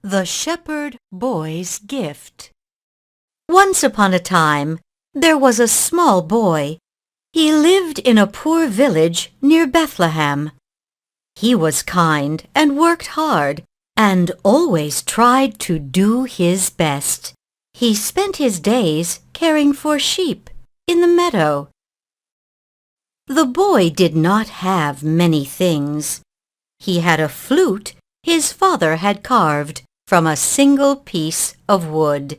The Shepherd Boy's Gift. Once upon a time, there was a small boy. He lived in a poor village near Bethlehem. He was kind and worked hard and always tried to do his best. He spent his days caring for sheep in the meadow. The boy did not have many things. He had a flute his father had carved from a single piece of wood.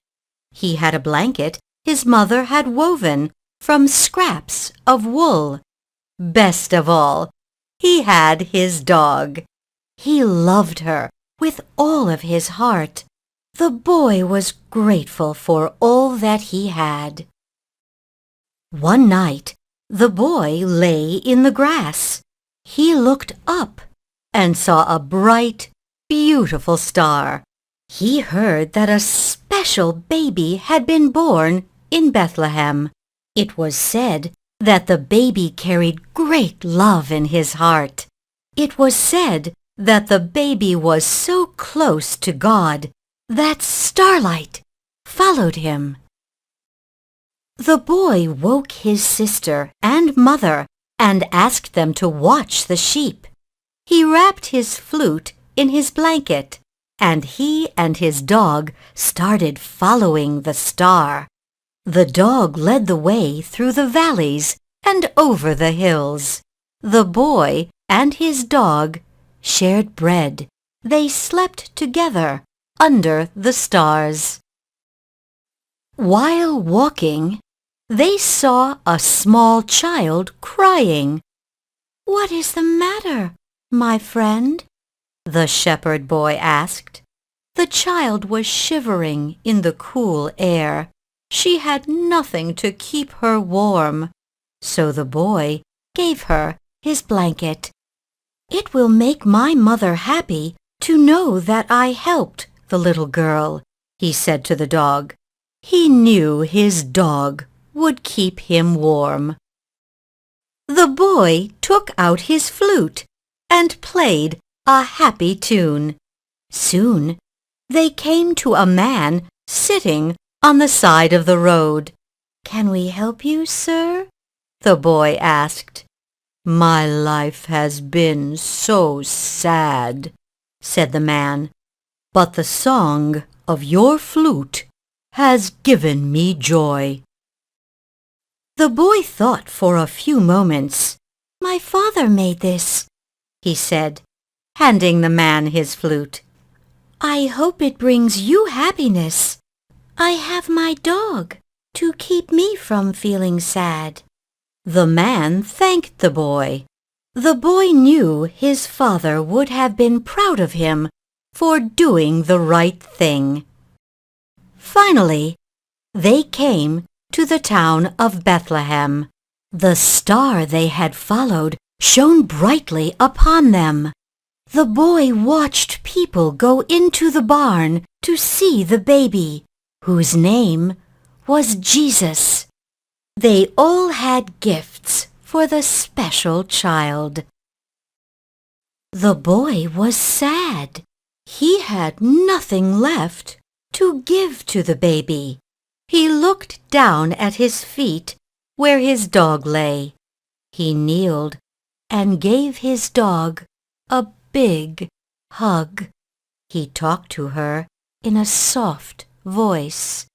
He had a blanket his mother had woven from scraps of wool. Best of all, he had his dog. He loved her with all of his heart. The boy was grateful for all that he had. One night, the boy lay in the grass. He looked up and saw a bright, beautiful star. He heard that a special baby had been born in Bethlehem. It was said that the baby carried great love in his heart. It was said that the baby was so close to God that starlight followed him. The boy woke his sister and mother and asked them to watch the sheep. He wrapped his flute in his blanket, and he and his dog started following the star. The dog led the way through the valleys and over the hills. The boy and his dog shared bread. They slept together under the stars. While walking, they saw a small child crying. "What is the matter, my friend?" the shepherd boy asked. The child was shivering in the cool air. She had nothing to keep her warm, so the boy gave her his blanket. "It will make my mother happy to know that I helped the little girl," he said to the dog. He knew his dog would keep him warm. The boy took out his flute and played a happy tune. Soon they came to a man sitting on the side of the road. "Can we help you, sir?" the boy asked. "My life has been so sad," said the man, "but the song of your flute has given me joy." The boy thought for a few moments. "My father made this," he said, handing the man his flute. "I hope it brings you happiness. I have my dog to keep me from feeling sad." The man thanked the boy. The boy knew his father would have been proud of him for doing the right thing. Finally, they came to the town of Bethlehem. The star they had followed shone brightly upon them. The boy watched people go into the barn to see the baby, whose name was Jesus. They all had gifts for the special child. The boy was sad. He had nothing left to give to the baby. He looked down at his feet where his dog lay. He kneeled and gave his dog a big hug. He talked to her in a soft voice.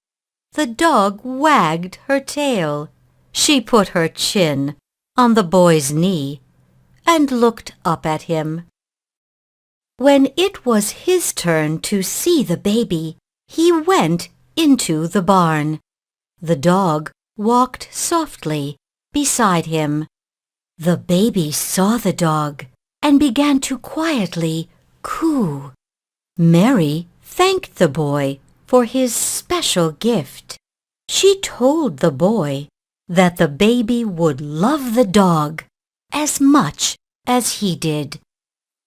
The dog wagged her tail. She put her chin on the boy's knee and looked up at him. When it was his turn to see the baby, he went into the barn. The dog walked softly beside him. The baby saw the dog and began to quietly coo. Mary thanked the boy for his special gift. She told the boy that the baby would love the dog as much as he did.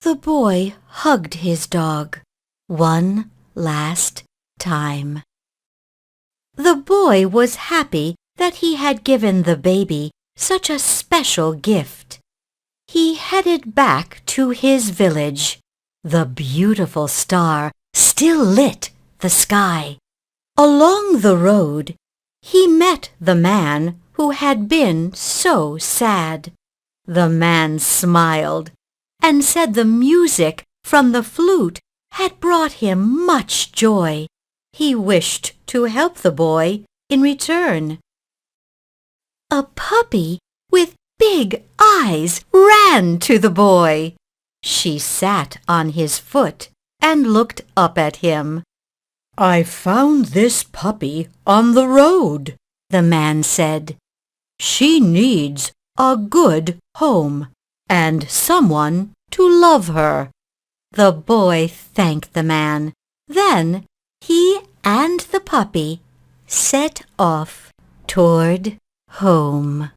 The boy hugged his dog one last time. The boy was happy that he had given the baby such a special gift. He headed back to his village. The beautiful star still lit the sky. Along the road, he met the man who had been so sad. The man smiled and said the music from the flute had brought him much joy. He wished to help the boy in return. A puppy with big eyes ran to the boy. She sat on his foot and looked up at him. "I found this puppy on the road," the man said. "She needs a good home and someone to love her." The boy thanked the man. Then he and the puppy set off toward home.